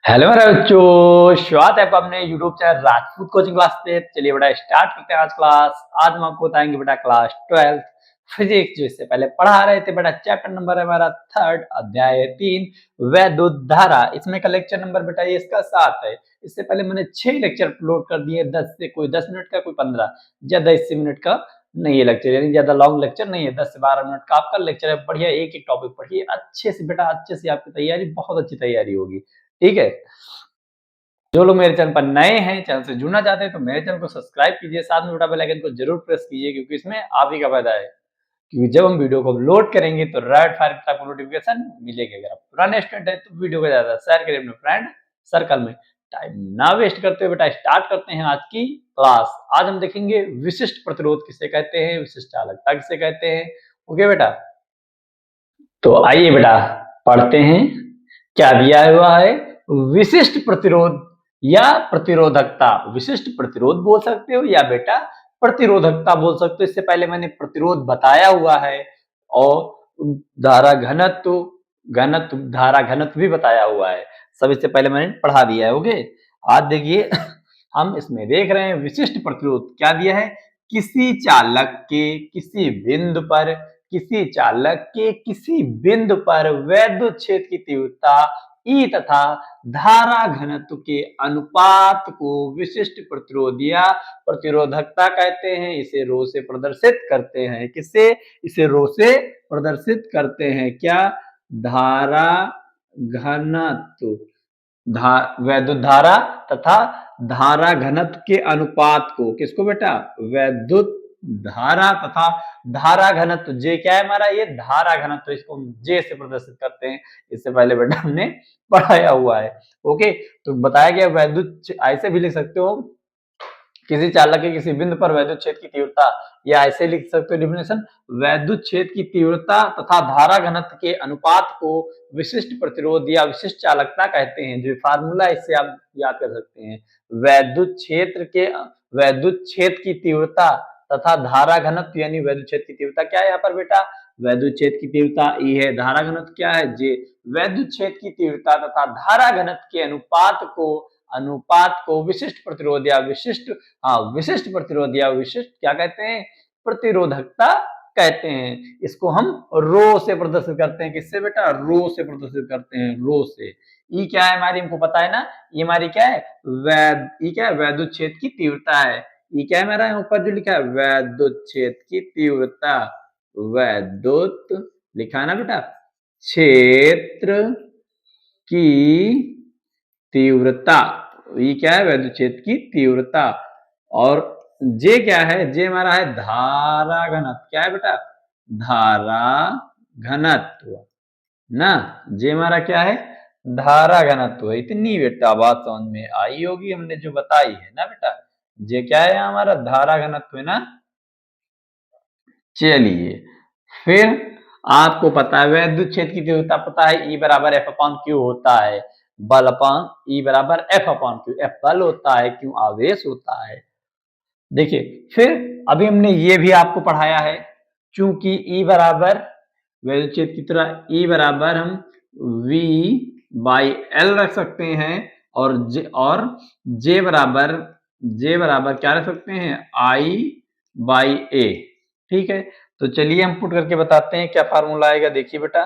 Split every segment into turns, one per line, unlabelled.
Hello मेरे बच्चों, स्वागत है आपका अपने YouTube channel Rajput coaching class पे। चलिए बेटा स्टार्ट करते हैं आज क्लास। आज हम आपको बताएंगे बेटा क्लास 12 फिजिक्स। जो इससे पहले पढ़ा रहे थे बेटा, चैप्टर नंबर है हमारा 3 अध्याय 3 वैद्युत धारा। इसमें का लेक्चर नंबर बेटा ये इसका 7 है। इससे पहले मैंने 6 लेक्चर अपलोड कर दिए, 10 से कोई 10 मिनट का, कोई 15, ज्यादा 80 मिनट का नहीं है लेक्चर, यानी ज्यादा लॉन्ग लेक्चर नहीं है। 10 से 12 मिनट का आपका लेक्चर है। बढ़िया एक एक टॉपिक पढ़िए अच्छे से बेटा, अच्छे से आपकी तैयारी, बहुत अच्छी तैयारी होगी। ठीक है। जो लोग मेरे चैनल पर नए हैं, चैनल से जुड़ना चाहते हैं तो मेरे चैनल को सब्सक्राइब कीजिए, साथ में बेटा बेल आइकन को जरूर प्रेस कीजिए, क्योंकि इसमें आप ही का फायदा है। क्योंकि जब हम वीडियो को अपलोड करेंगे तो रैपिड फायर तक आपको नोटिफिकेशन मिलेगा। अगर आप पुराने स्टूडेंट है तो वीडियो को ज्यादा शेयर करिए अपने फ्रेंड सर्कल में। टाइम ना वेस्ट करते हुए बेटा स्टार्ट करते हैं आज की क्लास। आज हम देखेंगे विशिष्ट प्रतिरोध किसे कहते हैं, विशिष्ट चालकता किसे कहते हैं। ओके बेटा, तो आइए बेटा पढ़ते हैं। क्या दिया हुआ है? विशिष्ट प्रतिरोध या प्रतिरोधकता। विशिष्ट प्रतिरोध बोल सकते हो या बेटा प्रतिरोधकता बोल सकते हो। इससे पहले मैंने प्रतिरोध बताया हुआ है और धारा घनत्व, धारा घनत्व भी बताया हुआ है। सब इससे पहले मैंने पढ़ा दिया है। ओके, आज देखिए हम इसमें देख रहे हैं विशिष्ट प्रतिरोध क्या दिया है। किसी चालक के किसी बिंदु पर, किसी चालक के किसी बिंदु पर वैद्युत क्षेत्र की तीव्रता ई तथा धारा घनत्व के अनुपात को विशिष्ट प्रतिरोध या प्रतिरोधकता कहते हैं। इसे रो से प्रदर्शित करते हैं। किससे? इसे रो से प्रदर्शित करते हैं। क्या? धारा घनत्व, वैद्युत धारा तथा धारा घनत्व के अनुपात को। किसको बेटा? वैद्युत धारा तथा धारा घनत्व। जे क्या है हमारा? ये धारा घनत्व, इसको हम जे से प्रदर्शित करते हैं। इससे पहले बेटा हमने पढ़ाया हुआ है। ओके, तो बताया गया वैद्युत, ऐसे भी लिख सकते हो किसी चालक के किसी बिंदु पर वैद्युत क्षेत्र की तीव्रता, या ऐसे लिख सकते हो डेफिनेशन, वैद्युत क्षेत्र की तीव्रता तथा धारा घनत्व के अनुपात को विशिष्ट प्रतिरोध या विशिष्ट चालकता कहते हैं। जो फार्मूला इससे आप याद कर सकते हैं, वैद्युत क्षेत्र के, वैद्युत क्षेत्र की तीव्रता तथा धारा घनत्व, यानी वैद्युत क्षेत्र की तीव्रता क्या है यहाँ पर बेटा? वैद्युत क्षेत्र की तीव्रता ई है, धारा घनत्व क्या है? जे। वैद्युत क्षेत्र की तीव्रता तथा धारा घनत्व के अनुपात को विशिष्ट प्रतिरोध या विशिष्ट, विशिष्ट प्रतिरोध या विशिष्ट क्या कहते हैं? प्रतिरोधकता कहते हैं। इसको हम रो से प्रदर्शित करते हैं। किससे बेटा? रो से प्रदर्शित करते हैं, रो से। ई क्या है हमारी? हमको पता है ना, ये हमारी क्या है? ई क्या है? वैद्युत क्षेत्र की तीव्रता है। ई क्या है हमारा? ऊपर जो लिखा है वैद्युत क्षेत्र की तीव्रता, वैद्युत लिखा है ना बेटा, क्षेत्र की तीव्रता। ये क्या है? वैद्युत क्षेत्र की तीव्रता। और जे क्या है? जे हमारा है धारा घनत्व। क्या है बेटा? धारा घनत्व ना। जे हमारा क्या है? धारा घनत्व है। इतनी बेटा बात समझ में आई होगी, हमने जो बताई है ना बेटा। जे क्या है हमारा? धारा घनत्व है ना। चलिए फिर, आपको पता है वैद्युत क्षेत्र की तीव्रता पता है, E बराबर एफ अपॉन क्यू होता है। बल अपॉन E बराबर एफ अपॉन क्यू। एफ बल होता है, क्यू आवेश होता है। देखिए फिर अभी हमने ये भी आपको पढ़ाया है, चूंकि E बराबर वैद्युत क्षेत्र की तरह E बराबर हम V बाई एल रख सकते हैं, और J बराबर क्या रख सकते हैं? I बाई ए। ठीक है, तो चलिए हम पुट करके बताते हैं क्या फार्मूला आएगा। देखिए बेटा,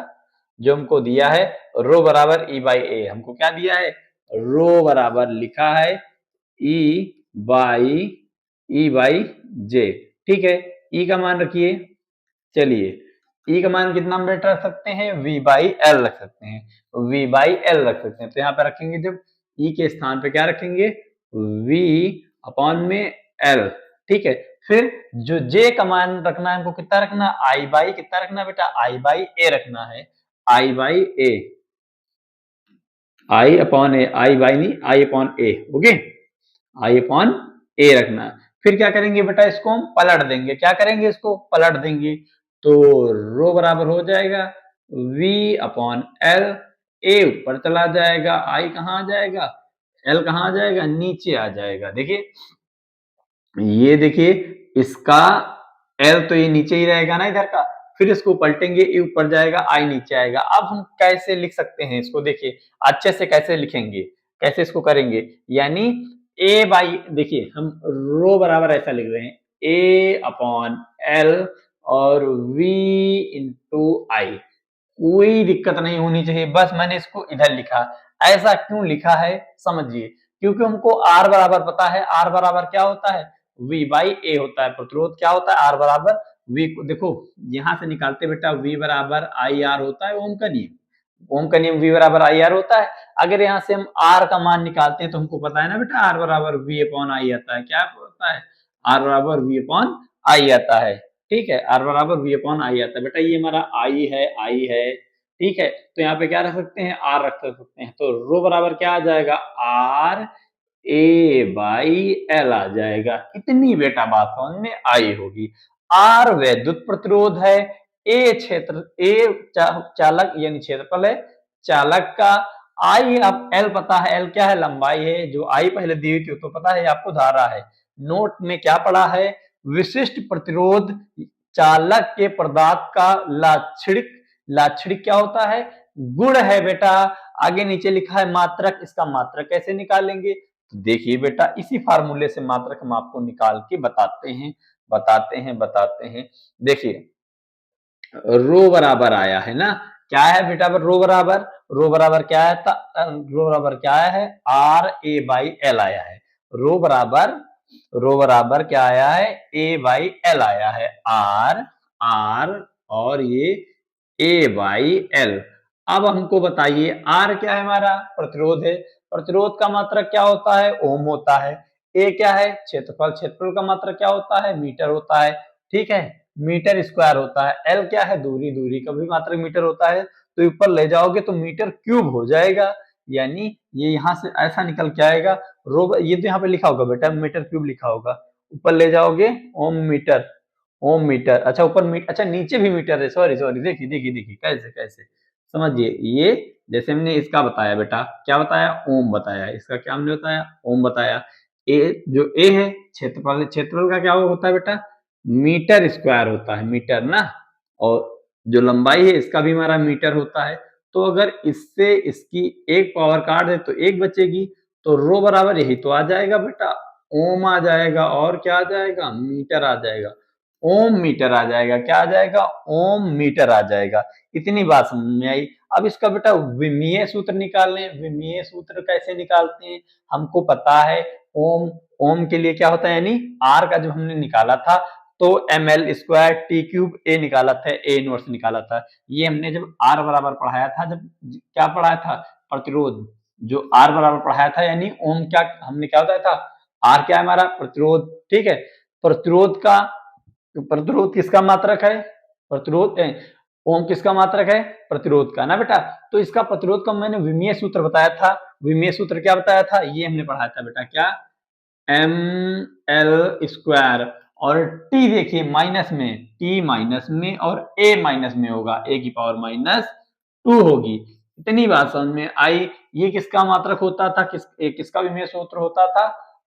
जो हमको दिया है रो बराबर ई बाई ए, हमको क्या दिया है? रो बराबर लिखा है ई बाई जे। ठीक है, ई का मान रखिए। चलिए ई का मान कितना हम बेटा रख सकते हैं? वी बाई एल रख सकते हैं, वी बाई एल रख सकते हैं। तो यहाँ पे रखेंगे, जब ई के स्थान पे क्या रखेंगे? वी अपॉन में एल। ठीक है, फिर जो जे का मान रखना है हमको, कितना रखना? आई बाई कितना रखना है बेटा? आई बाई ए रखना है। I by A, I upon A, I by नहीं, I upon A. Okay, I upon A रखना। फिर क्या करेंगे बेटा? इसको हम पलट देंगे। क्या करेंगे? इसको पलट देंगे। तो रो बराबर हो जाएगा V अपॉन एल। ए ऊपर चला जाएगा, आई कहाँ आ जाएगा? एल कहाँ आ जाएगा? नीचे आ जाएगा। देखिए ये देखिए, इसका एल तो ये नीचे ही रहेगा ना इधर का, फिर इसको पलटेंगे, ए ऊपर जाएगा, आई नीचे आएगा। अब हम कैसे लिख सकते हैं इसको? देखिए अच्छे से कैसे लिखेंगे। कैसे इसको करेंगे, यानी ए बाई, देखिए हम रो बराबर ऐसा लिख रहे हैं, ए अपॉन एल और वी इंटू आई, कोई दिक्कत नहीं होनी चाहिए, बस मैंने इसको इधर लिखा। ऐसा क्यों लिखा है समझिए, क्योंकि हमको आर बराबर पता है, आर बराबर क्या होता है, वी बाई ए होता है, प्रतिरोध क्या होता है, आर बराबर वी, देखो यहां से निकालते बेटा, वी बराबर आई आर होता है, ओम का नियम, ओम का नियम वी बराबर आई आर होता है। अगर यहाँ से हम आर का मान निकालते हैं तो हमको पता है ना बेटा, आर बराबर वी अपॉन आई आता है, क्या होता है, आर बराबर वी अपॉन आई आता है, ठीक है, आर बराबर वी अपॉन आई आता है बेटा, ये हमारा आई है, ठीक है, तो यहाँ पे क्या रख सकते हैं, आर रख सकते हैं, तो रो बराबर क्या आ जाएगा, आर ए बाई एल आ जाएगा। इतनी बेटा बात समझ में आई होगी। आर वैद्युत प्रतिरोध है, ए क्षेत्र, ए चालक यानी क्षेत्रफल है चालक का, आई अब एल पता है, एल क्या है, लंबाई है, जो आई पहले दी हुई थी तो पता है आपको, धारा है। नोट में क्या पढ़ा है, विशिष्ट प्रतिरोध चालक के पदार्थ का लाक्षणिक, लाक्षणिक क्या होता है, गुण है बेटा। आगे नीचे लिखा है मात्रक, इसका मात्रक कैसे निकालेंगे, तो देखिए बेटा इसी फार्मूले से मात्रक हम आपको निकाल के बताते हैं। देखिए रो बराबर आया है ना, क्या है बेटा, रो बराबर क्या है, रो बराबर क्या है, आर ए बाई एल आया है, रो बराबर, रो बराबर क्या आया है, ए बाई एल आया है, आर, आर और ये ए बाई एल। अब हमको बताइए आर क्या है, हमारा प्रतिरोध है, प्रतिरोध का मात्रक क्या होता है, ओम होता है। ए क्या है, क्षेत्रफल, क्षेत्रफल का मात्रक क्या होता है, मीटर होता है, ठीक है, मीटर स्क्वायर होता है। एल क्या है, दूरी, दूरी का भी मात्रक मीटर होता है, तो ऊपर ले जाओगे तो मीटर क्यूब हो जाएगा, यानी ये यहाँ से ऐसा निकल के आएगा, रो, ये तो यहाँ पे लिखा होगा बेटा, मीटर क्यूब लिखा होगा, ऊपर ले जाओगे ओम मीटर, ओम मीटर, अच्छा ऊपर मीटर, अच्छा नीचे भी मीटर है, सॉरी सॉरी, देखिए देखिए देखिए कैसे कैसे, समझिए, ये जैसे हमने इसका बताया बेटा, क्या बताया, ओम बताया, इसका क्या हमने बताया, ओम बताया। ए, जो ए है क्षेत्रफल, क्षेत्रफल का क्या होता है बेटा, मीटर स्क्वायर होता है, मीटर ना, और जो लंबाई है इसका भी हमारा मीटर होता है, तो अगर इससे इसकी एक पावर काट दे तो एक बचेगी, तो रो बराबर यही तो आ जाएगा बेटा, ओम आ जाएगा, और क्या आ जाएगा, मीटर आ जाएगा, ओम मीटर आ जाएगा, क्या आ जाएगा, ओम मीटर आ जाएगा। इतनी बात समझ में आई। अब इसका बेटा विमीय सूत्र निकाल लें, विमीय सूत्र कैसे निकालते हैं, हमको पता है ओम, ओम के लिए क्या होता है, यानी आर का जो हमने निकाला था तो M L square T cube A निकाला था, ए इनवर्स निकाला था, ये हमने जब आर बराबर पढ़ाया था, जब क्या पढ़ाया था, प्रतिरोध, जो आर बराबर पढ़ाया था, यानी ओम क्या हमने क्या बताया था, आर क्या है हमारा प्रतिरोध, ठीक है, प्रतिरोध का, प्रतिरोध किसका मात्रक है, प्रतिरोध ओम किसका मात्रक है, प्रतिरोध का ना बेटा, तो इसका प्रतिरोध का मैंने विमीय सूत्र बताया था, विमीय सूत्र क्या बताया था, ये हमने पढ़ाया था बेटा, क्या, एम एल स्क्वायर, और टी देखिए माइनस में, टी माइनस में और ए माइनस में होगा, ए की पावर माइनस 2 होगी। इतनी बात समझ में आई। ये किसका मात्रक होता था, किसका विमेय सूत्र होता था,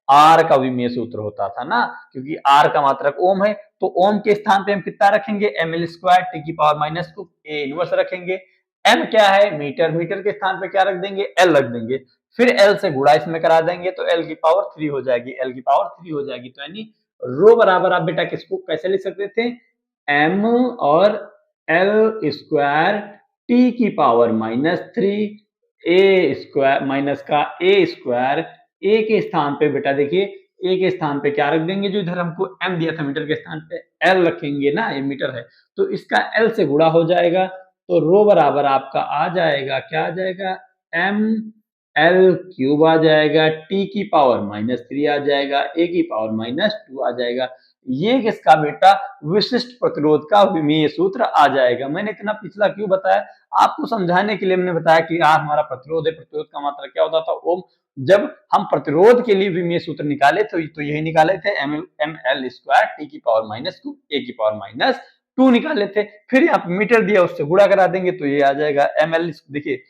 आर का विमेय सूत्र होता था ना, क्योंकि आर का मात्रक ओम है, तो ओम के स्थान पे हम कितना रखेंगे, एम एल स्क्वायर टी की पावर माइनस 2 ए इनवर्स रखेंगे। एम क्या है, मीटर, मीटर के स्थान पे क्या रख देंगे, एल रख देंगे, फिर एल से गुणा इसमें करा देंगे तो एल की पावर 3 हो जाएगी, एल की पावर 3 हो जाएगी, तो यानी रो बराबर आप बेटा किसको कैसे लिख सकते थे, एम और एल स्क्वायर टी की पावर -3 ए स्क्वायर माइनस का ए स्क्वायर, ए के स्थान पे बेटा देखिए, ए के स्थान पे क्या रख देंगे, जो इधर हमको एम दिया था मीटर के स्थान पे एल रखेंगे ना, ये मीटर है तो इसका एल से गुणा हो जाएगा, तो रो बराबर आपका आ जाएगा, क्या आ जाएगा, एम एल क्यूब आ जाएगा, टी की पावर -3 आ जाएगा, ए की पावर -2 आ जाएगा। ये किसका बेटा, विशिष्ट प्रतिरोध का विमीय सूत्र आ जाएगा। मैंने इतना पिछला क्यों बताया, आपको समझाने के लिए मैंने बताया कि यार हमारा प्रतिरोध है, प्रतिरोध का मात्रा क्या होता था, ओम। जब हम प्रतिरोध के लिए विमीय सूत्र निकाले तो यही निकाले थे, एम एल स्क्वायर टी की पावर -2 ए की पावर -2 निकाले थे, फिर आप मीटर दिया उससे गुणा करा देंगे तो ये आ जाएगा एम एल, देखिए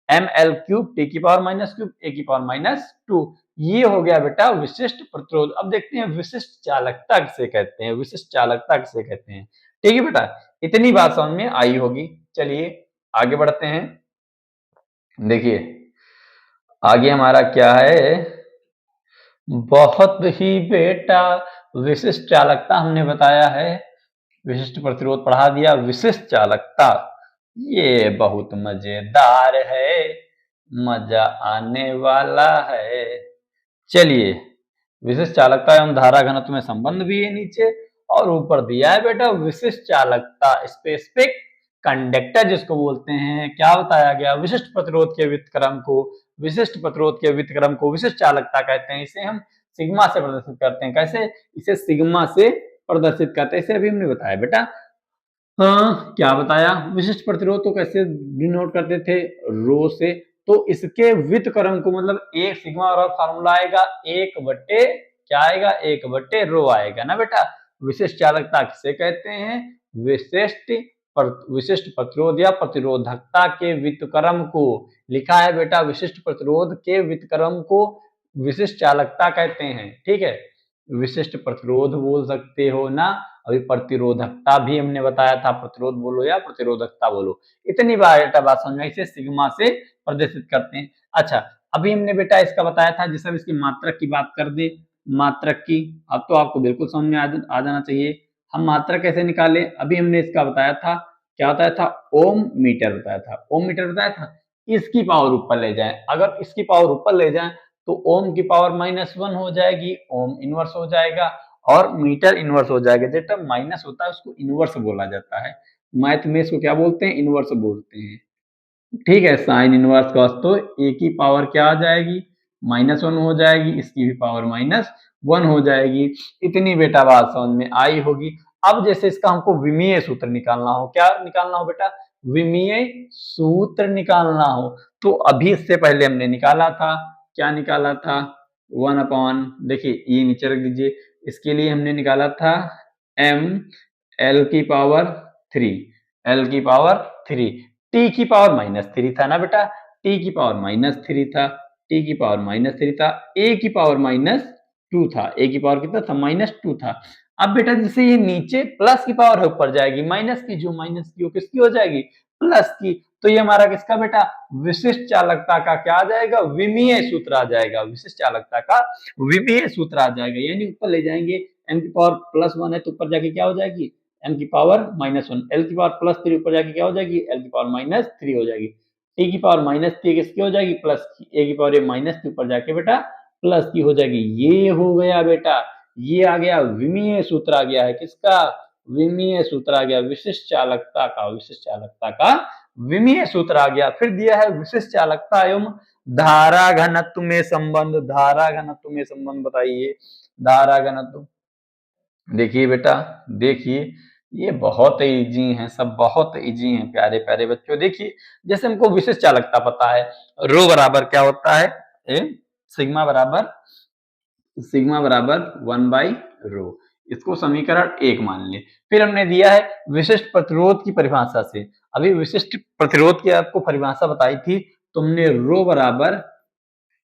एम एल क्यूब टी की पावर -क्यूब ए की पावर -2, ये हो गया बेटा विशिष्ट प्रतिरोध। अब देखते हैं विशिष्ट चालकता किसे कहते हैं, विशिष्ट चालकता किसे कहते हैं, ठीक है बेटा, इतनी बात समझ में आई होगी। चलिए आगे बढ़ते हैं, देखिए आगे हमारा क्या है, बहुत ही बेटा विशिष्ट चालकता हमने बताया है, विशिष्ट प्रतिरोध पढ़ा दिया, विशिष्ट चालकता ये बहुत मजेदार है, मजा आने वाला है। चलिए, विशिष्ट चालकता एवं धारा घनत्व में संबंध भी है नीचे, और ऊपर दिया है बेटा विशिष्ट चालकता, स्पेसिफिक कंडक्टर जिसको बोलते हैं। क्या बताया गया, विशिष्ट प्रतिरोध के व्युत्क्रम को, विशिष्ट प्रतिरोध के व्युत्क्रम को विशिष्ट चालकता कहते हैं। इसे हम सिग्मा से प्रदर्शित करते हैं। कैसे, इसे सिग्मा से प्रदर्शित करते हैं, इसे अभी हमने बताया बेटा। हाँ, क्या बताया, विशिष्ट प्रतिरोध को कैसे डिनोट करते थे, रो से। तो इसके व्युत्क्रम को, मतलब एक सिग्मा और फार्मूला आएगा, एक बट्टे क्या आएगा, एक बट्टे रो आएगा ना बेटा। विशिष्ट चालकता किसे कहते हैं, विशिष्ट प्रतिरोध या प्रतिरोधकता के व्युत्क्रम को लिखा है बेटा, विशिष्ट प्रतिरोध के व्युत्क्रम को विशिष्ट चालकता कहते हैं। ठीक है, विशिष्ट प्रतिरोध बोल सकते हो ना, अभी प्रतिरोधकता भी हमने बताया था, प्रतिरोध बोलो या प्रतिरोधकता बोलो, इतनी बात समझ में, इसे सिग्मा से प्रदर्शित करते हैं। अच्छा, अभी हमने बेटा इसका बताया था, जैसे अब इसकी मात्रक की बात कर दे, मात्रक की, अब तो आपको बिल्कुल समझ में आ जाना चाहिए। हम मात्रक कैसे निकाले, अभी हमने इसका बताया था, क्या बताया था, ओम मीटर बताया था, ओम मीटर बताया था। इसकी पावर ऊपर ले जाए, अगर इसकी पावर ऊपर ले जाए तो ओम की पावर -1 हो जाएगी, ओम इनवर्स हो जाएगा, और मीटर इनवर्स हो जाएगा। जब माइनस होता है उसको इनवर्स बोला जाता है, मैथ में इसको क्या बोलते हैं, इनवर्स बोलते हैं। ठीक है, साइन इनवर्स कॉस, तो ए की पावर क्या आ जाएगी, -1 हो जाएगी, इसकी भी पावर -1 हो जाएगी। इतनी बेटा बात समझ में आई होगी। अब जैसे इसका हमको विमीय सूत्र निकालना हो, क्या निकालना हो बेटा, विमीय सूत्र निकालना हो, तो अभी इससे पहले हमने निकाला था, क्या निकाला था, 1 अपॉन, देखिए ये नीचे रख दीजिए, इसके लिए हमने निकाला था m l की पावर 3, l की पावर 3, t की पावर -3 था ना बेटा, t की पावर -3 था, t की पावर -3 था, a की पावर -2 था, a की पावर कितना था, -2 था। अब बेटा जैसे ये नीचे प्लस की पावर है, ऊपर जाएगी माइनस की, जो माइनस की वो किसकी हो जाएगी, प्लस की। तो ये हमारा किसका बेटा, विशिष्ट चालकता का क्या आ जाएगा, विमीय सूत्र आ जाएगा, विशिष्ट चालकता का विमीय सूत्र आ जाएगा, यानी ऊपर ले जाएंगे, n की पावर +1 है तो ऊपर जाके क्या हो जाएगी, n की पावर -1, l की पावर +3 ऊपर जाके क्या हो जाएगी, l की पावर -3 हो जाएगी, t की पावर -3 किसकी हो जाएगी, प्लस की, a की पावर -3 ऊपर जाके बेटा प्लस की हो जाएगी। ये हो गया बेटा, ये आ गया विमीय सूत्र आ गया है, किसका, विमीय सूत्र आ गया, विशिष्ट चालकता का, विशिष्ट चालकता का विमीय सूत्र आ गया। फिर दिया है विशिष्ट चालकता एवं धारा घनत्व में संबंध, धारा घनत्व में संबंध बताइए, धारा घनत्व। देखिए बेटा, देखिए ये बहुत इजी है, सब बहुत इजी हैं प्यारे प्यारे बच्चों। देखिए जैसे हमको विशिष्ट चालकता पता है, रो बराबर क्या होता है, सिग्मा बराबर, सिग्मा बराबर 1/रो, इसको समीकरण 1 मान ले। फिर हमने दिया है विशिष्ट प्रतिरोध की परिभाषा से, अभी विशिष्ट प्रतिरोध की आपको परिभाषा बताई थी, तुमने रो बराबर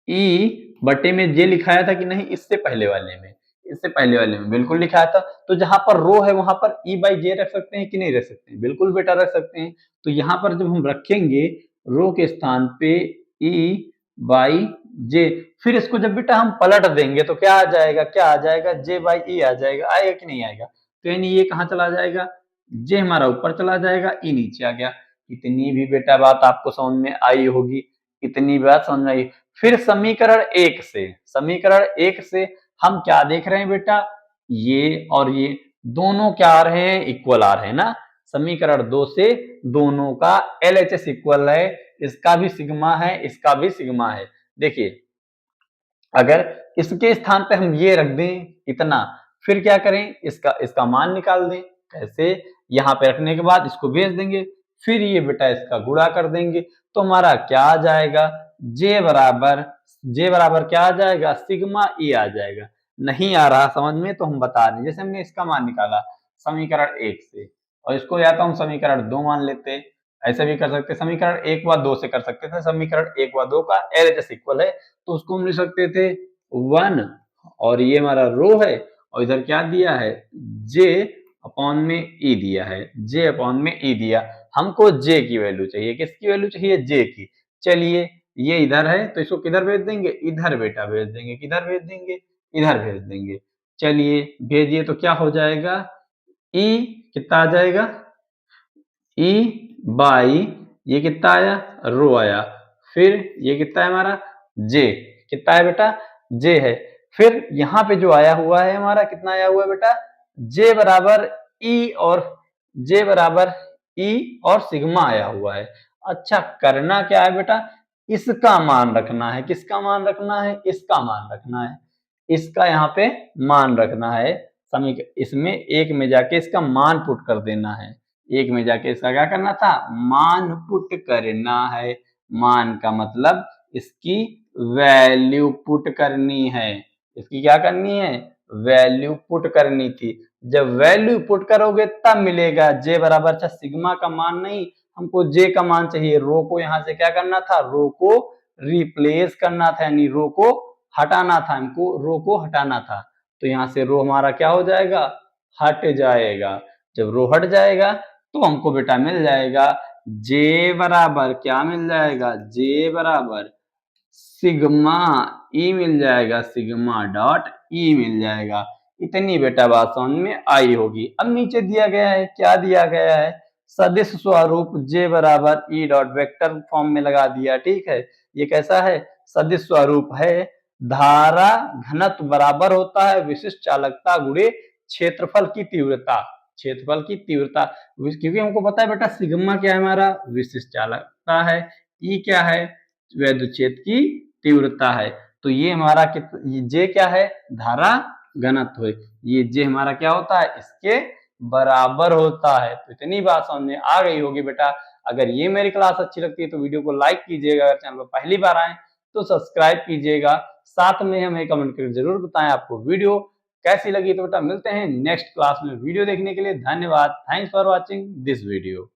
ई बटे में जे लिखाया था कि नहीं, इससे पहले वाले में, इससे पहले वाले में बिल्कुल लिखाया था। तो जहां पर रो है वहां पर ई बाई जे रख सकते हैं कि नहीं रख सकते हैं, बिल्कुल बेटा रख सकते हैं। तो यहाँ पर जब हम रखेंगे रो के स्थान पे ई बाई जे, फिर इसको जब बेटा हम पलट देंगे तो क्या आ जाएगा, क्या आ जाएगा, जे बाई ई आ जाएगा, आएगा कि नहीं आएगा, तो यानी ये कहाँ चला जाएगा, जे हमारा ऊपर चला जाएगा, ई नीचे आ गया। इतनी भी बेटा बात आपको समझ में आई होगी, इतनी बात समझ में आई। फिर समीकरण 1 से, समीकरण 1 से हम क्या देख रहे हैं बेटा, ये और ये दोनों क्या आ रहे हैं, इक्वल आ रहे हैं ना। समीकरण 2 से दोनों का LHS इक्वल है, इसका भी सिग्मा है, इसका भी सिग्मा है। देखिए अगर इसके स्थान पे हम ये रख दें इतना, फिर क्या करें, इसका इसका मान निकाल दें, कैसे, यहाँ पे रखने के बाद इसको भेज देंगे, फिर ये बेटा इसका गुणा कर देंगे, तो हमारा क्या आ जाएगा, जे बराबर क्या आ जाएगा, सिग्मा ई आ जाएगा। नहीं आ रहा समझ में तो हम बता दें, जैसे हमने इसका मान निकाला समीकरण 1 से, और इसको या तो हम समीकरण 2 मान लेते, ऐसे भी कर सकते, समीकरण 1 व 2 से कर सकते थे, समीकरण 1 व 2 का LHS इक्वल है, तो उसको हम लिख सकते थे 1, और ये हमारा रो है, और इधर क्या दिया है, जे अपॉन में ई दिया है, जे अपॉन में ई दिया। हमको जे की वैल्यू चाहिए, किसकी वैल्यू चाहिए, जे की। चलिए ये इधर है तो इसको किधर भेज देंगे, इधर बेटा भेज देंगे, किधर भेज देंगे, इधर भेज देंगे। चलिए भेजिए तो क्या हो जाएगा, ई कितना आ जाएगा, ई बाई ये कितना आया, रो आया, फिर ये कितना है हमारा, जे कितना है बेटा, जे है। फिर यहाँ पे जो आया हुआ है हमारा कितना आया हुआ है बेटा, जे बराबर ई और जे बराबर ई और सिग्मा आया हुआ है। अच्छा करना क्या है बेटा, इसका मान रखना है, किसका मान रखना है, इसका मान रखना है, इसका यहाँ पे मान रखना है। इसमें एक में जाके इसका मान पुट कर देना है, एक में जाके इसका क्या करना था, मान पुट करना है। मान का मतलब इसकी वैल्यू पुट करनी है, इसकी क्या करनी है, वैल्यू पुट करनी थी। जब वैल्यू पुट करोगे तब मिलेगा जे बराबर, अच्छा सिग्मा का मान नहीं, हमको जे का मान चाहिए। रो को यहां से क्या करना था, रो को रिप्लेस करना था, यानी रो को हटाना था, हमको रो को हटाना था। तो यहां से रो हमारा क्या हो जाएगा, हट जाएगा। जब रो हट जाएगा तो हमको बेटा मिल जाएगा जे बराबर, क्या मिल जाएगा, जे बराबर सिग्मा ई मिल जाएगा, सिग्मा डॉट ई मिल जाएगा। इतनी बेटा बात समझ में आई होगी। अब नीचे दिया गया है, क्या दिया गया है, सदिश स्वरूप जे बराबर ई डॉट वेक्टर फॉर्म में लगा दिया, ठीक है। ये कैसा है, सदिश स्वरूप है, धारा घनत्व बराबर होता है विशिष्ट चालकता गुणे क्षेत्रफल की तीव्रता, क्षेत्रफल की तीव्रता, क्योंकि हमको पता है बेटा सिग्मा क्या है हमारा, विशिष्ट चालकता है, ई क्या है, वैद्युत क्षेत्र की तीव्रता है। तो ये हमारा जे क्या है, धारा घनत्व है, ये जे हमारा क्या होता है, इसके बराबर होता है। तो इतनी बात समझ में आ गई होगी बेटा। अगर ये मेरी क्लास अच्छी लगती है तो वीडियो को लाइक कीजिएगा, अगर चैनल पर पहली बार आए तो सब्सक्राइब कीजिएगा, साथ में हमें कमेंट करके जरूर बताएं आपको वीडियो कैसी लगी। तो बेटा मिलते हैं नेक्स्ट क्लास में, वीडियो देखने के लिए धन्यवाद, thanks for watching this video.